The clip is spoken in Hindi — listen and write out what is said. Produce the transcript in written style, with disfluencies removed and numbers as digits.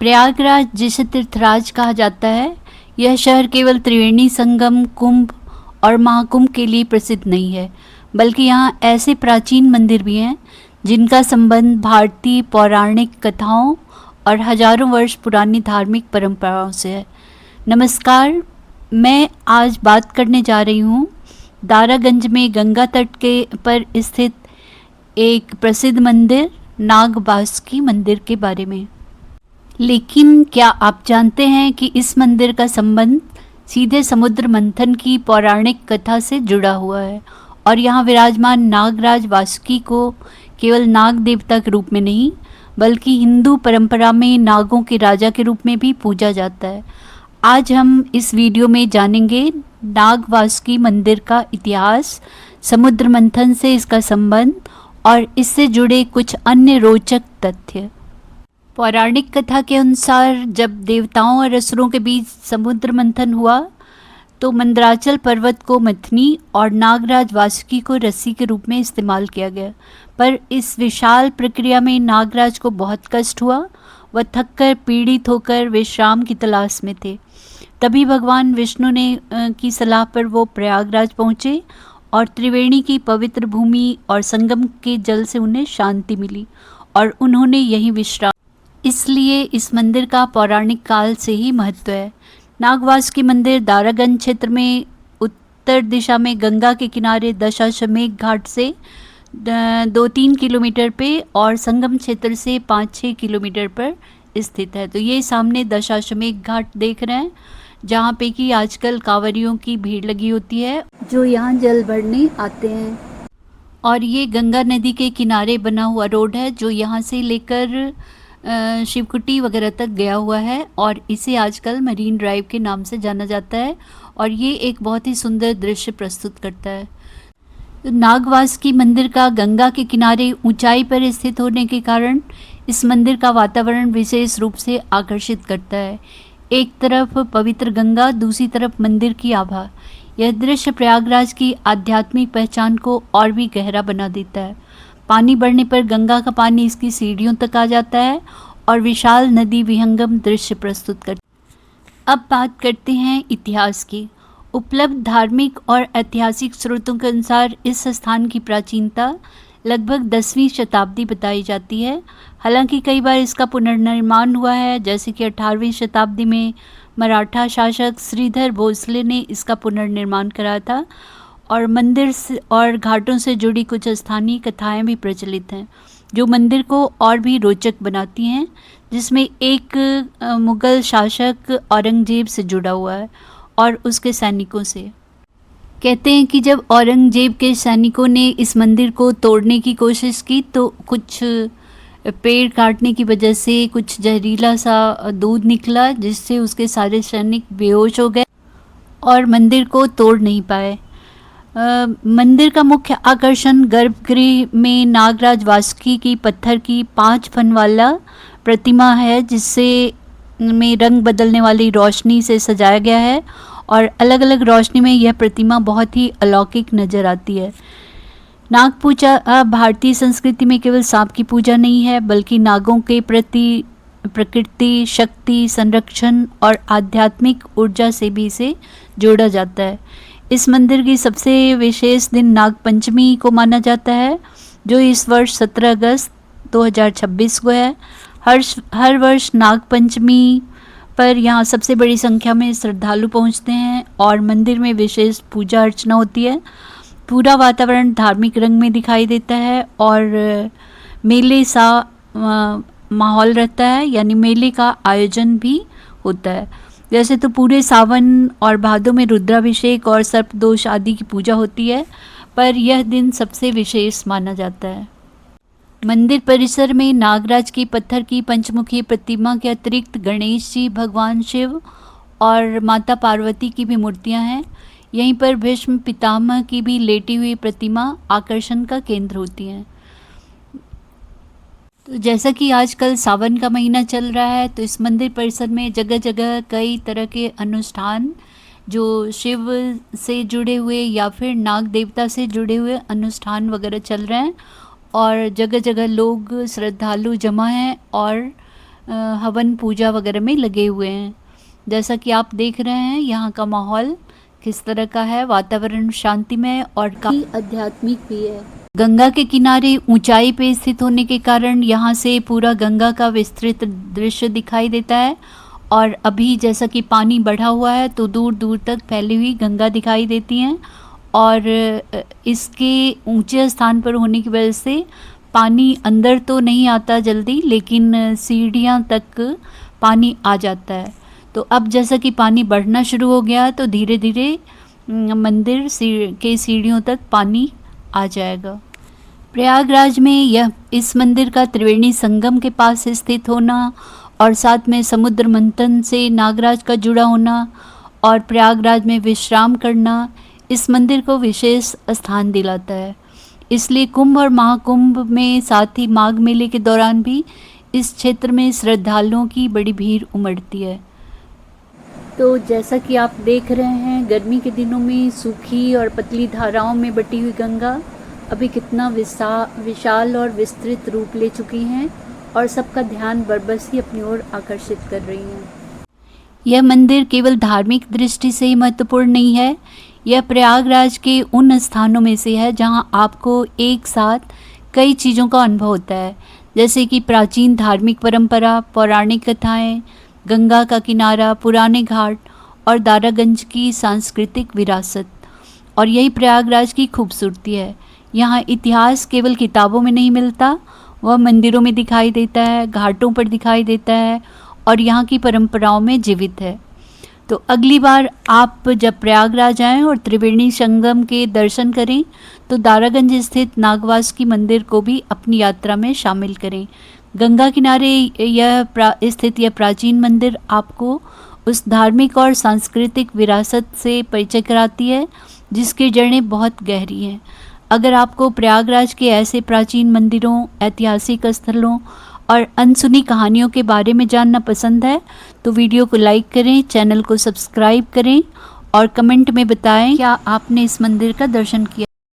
प्रयागराज जिसे तीर्थराज कहा जाता है, यह शहर केवल त्रिवेणी संगम, कुंभ और महाकुंभ के लिए प्रसिद्ध नहीं है, बल्कि यहाँ ऐसे प्राचीन मंदिर भी हैं जिनका संबंध भारतीय पौराणिक कथाओं और हजारों वर्ष पुरानी धार्मिक परंपराओं से है। नमस्कार, मैं आज बात करने जा रही हूँ दारागंज में गंगा तट के पर स्थित एक प्रसिद्ध मंदिर नागवासुकी मंदिर के बारे में। लेकिन क्या आप जानते हैं कि इस मंदिर का संबंध सीधे समुद्र मंथन की पौराणिक कथा से जुड़ा हुआ है और यहाँ विराजमान नागराज वासुकी को केवल नाग देवता के रूप में नहीं, बल्कि हिंदू परंपरा में नागों के राजा के रूप में भी पूजा जाता है। आज हम इस वीडियो में जानेंगे नाग वासुकी मंदिर का इतिहास, समुद्र मंथन से इसका संबंध और इससे जुड़े कुछ अन्य रोचक तथ्य। पौराणिक कथा के अनुसार जब देवताओं और असुरों के बीच समुद्र मंथन हुआ तो मंदराचल पर्वत को मथनी और नागराज वासुकी को रस्सी के रूप में इस्तेमाल किया गया, पर इस विशाल प्रक्रिया में नागराज को बहुत कष्ट हुआ। वह थककर पीड़ित होकर विश्राम की तलाश में थे। तभी भगवान विष्णु ने की सलाह पर वो प्रयागराज पहुँचे और त्रिवेणी की पवित्र भूमि और संगम के जल से उन्हें शांति मिली और उन्होंने यहीं विश्राम। इसलिए इस मंदिर का पौराणिक काल से ही महत्व है। नागवासुकी मंदिर दारागंज क्षेत्र में उत्तर दिशा में गंगा के किनारे दशाश्वमेध घाट से 2-3 किलोमीटर पे और संगम क्षेत्र से 5-6 किलोमीटर पर स्थित है। तो ये सामने दशाश्वमेध घाट देख रहे हैं, जहाँ पे कि आजकल कांवरियों की भीड़ लगी होती है जो यहाँ जल भरने आते हैं। और ये गंगा नदी के किनारे बना हुआ रोड है जो यहाँ से लेकर शिवकुटी वगैरह तक गया हुआ है और इसे आजकल मरीन ड्राइव के नाम से जाना जाता है और ये एक बहुत ही सुंदर दृश्य प्रस्तुत करता है। तो नागवासुकी मंदिर का गंगा के किनारे ऊंचाई पर स्थित होने के कारण इस मंदिर का वातावरण विशेष रूप से आकर्षित करता है। एक तरफ पवित्र गंगा, दूसरी तरफ मंदिर की आभा। यह दृश्य प्रयागराज की आध्यात्मिक पहचान को और भी गहरा बना देता है। पानी बढ़ने पर गंगा का पानी इसकी सीढ़ियों तक आ जाता है और विशाल नदी विहंगम दृश्य प्रस्तुत करती है। अब बात करते हैं इतिहास की। उपलब्ध धार्मिक और ऐतिहासिक स्रोतों के अनुसार इस स्थान की प्राचीनता लगभग 10वीं शताब्दी बताई जाती है। हालांकि कई बार इसका पुनर्निर्माण हुआ है, जैसे कि 18वीं शताब्दी में मराठा शासक श्रीधर भोसले ने इसका पुनर्निर्माण कराया था और मंदिर और घाटों से जुड़ी कुछ स्थानीय कथाएं भी प्रचलित हैं जो मंदिर को और भी रोचक बनाती हैं, जिसमें एक मुग़ल शासक औरंगजेब से जुड़ा हुआ है और उसके सैनिकों से। कहते हैं कि जब औरंगजेब के सैनिकों ने इस मंदिर को तोड़ने की कोशिश की तो कुछ पेड़ काटने की वजह से कुछ जहरीला सा दूध निकला, जिससे उसके सारे सैनिक बेहोश हो गए और मंदिर को तोड़ नहीं पाए। मंदिर का मुख्य आकर्षण गर्भगृह में नागराज वासुकी की पत्थर की 5 फन वाला प्रतिमा है, जिससे में रंग बदलने वाली रोशनी से सजाया गया है और अलग अलग रोशनी में यह प्रतिमा बहुत ही अलौकिक नज़र आती है। नाग पूजा भारतीय संस्कृति में केवल सांप की पूजा नहीं है, बल्कि नागों के प्रति प्रकृति, शक्ति, संरक्षण और आध्यात्मिक ऊर्जा से भी इसे जोड़ा जाता है। इस मंदिर की सबसे विशेष दिन नाग पंचमी को माना जाता है, जो इस वर्ष 17 अगस्त 2026 को है। हर वर्ष नाग पंचमी पर यहाँ सबसे बड़ी संख्या में श्रद्धालु पहुँचते हैं और मंदिर में विशेष पूजा अर्चना होती है। पूरा वातावरण धार्मिक रंग में दिखाई देता है और मेले सा माहौल रहता है, यानी मेले का आयोजन भी होता है। वैसे तो पूरे सावन और भादों में रुद्राभिषेक और सर्पदोष आदि की पूजा होती है, पर यह दिन सबसे विशेष माना जाता है। मंदिर परिसर में नागराज की पत्थर की पंचमुखी प्रतिमा के अतिरिक्त गणेश जी, भगवान शिव और माता पार्वती की भी मूर्तियां हैं। यहीं पर भीष्म पितामह की भी लेटी हुई प्रतिमा आकर्षण का केंद्र होती हैं। तो जैसा कि आजकल सावन का महीना चल रहा है, तो इस मंदिर परिसर में जगह जगह कई तरह के अनुष्ठान जो शिव से जुड़े हुए या फिर नाग देवता से जुड़े हुए अनुष्ठान वगैरह चल रहे हैं और जगह जगह लोग श्रद्धालु जमा हैं और हवन पूजा वगैरह में लगे हुए हैं। जैसा कि आप देख रहे हैं यहाँ का माहौल किस तरह का है, वातावरण शांतिमय और काफी आध्यात्मिक भी है। गंगा के किनारे ऊंचाई पे स्थित होने के कारण यहाँ से पूरा गंगा का विस्तृत दृश्य दिखाई देता है। और अभी जैसा कि पानी बढ़ा हुआ है तो दूर दूर तक फैली हुई गंगा दिखाई देती हैं। और इसके ऊंचे स्थान पर होने की वजह से पानी अंदर तो नहीं आता जल्दी, लेकिन सीढ़ियाँ तक पानी आ जाता है। तो अब जैसा कि पानी बढ़ना शुरू हो गया तो धीरे धीरे मंदिर के सीढ़ियों तक पानी आ जाएगा। प्रयागराज में इस मंदिर का त्रिवेणी संगम के पास स्थित होना और साथ में समुद्र मंथन से नागराज का जुड़ा होना और प्रयागराज में विश्राम करना इस मंदिर को विशेष स्थान दिलाता है। इसलिए कुंभ और महाकुंभ में, साथ ही माघ मेले के दौरान भी इस क्षेत्र में श्रद्धालुओं की बड़ी भीड़ उमड़ती है। तो जैसा कि आप देख रहे हैं, गर्मी के दिनों में सूखी और पतली धाराओं में बटी हुई गंगा अभी कितना विशाल और विस्तृत रूप ले चुकी हैं और सबका ध्यान बरबस ही अपनी ओर आकर्षित कर रही हैं। यह मंदिर केवल धार्मिक दृष्टि से ही महत्वपूर्ण नहीं है, यह प्रयागराज के उन स्थानों में से है जहां आपको एक साथ कई चीज़ों का अनुभव होता है, जैसे कि प्राचीन धार्मिक परंपरा, पौराणिक कथाएं, गंगा का किनारा, पुराने घाट और दारागंज की सांस्कृतिक विरासत। और यही प्रयागराज की खूबसूरती है। यहाँ इतिहास केवल किताबों में नहीं मिलता, वह मंदिरों में दिखाई देता है, घाटों पर दिखाई देता है और यहाँ की परंपराओं में जीवित है। तो अगली बार आप जब प्रयागराज आएँ और त्रिवेणी संगम के दर्शन करें तो दारागंज स्थित नागवासुकी मंदिर को भी अपनी यात्रा में शामिल करें। गंगा किनारे स्थित यह प्राचीन मंदिर आपको उस धार्मिक और सांस्कृतिक विरासत से परिचय कराती है जिसकी जड़ें बहुत गहरी हैं। अगर आपको प्रयागराज के ऐसे प्राचीन मंदिरों, ऐतिहासिक स्थलों और अनसुनी कहानियों के बारे में जानना पसंद है तो वीडियो को लाइक करें, चैनल को सब्सक्राइब करें और कमेंट में बताएं क्या आपने इस मंदिर का दर्शन किया।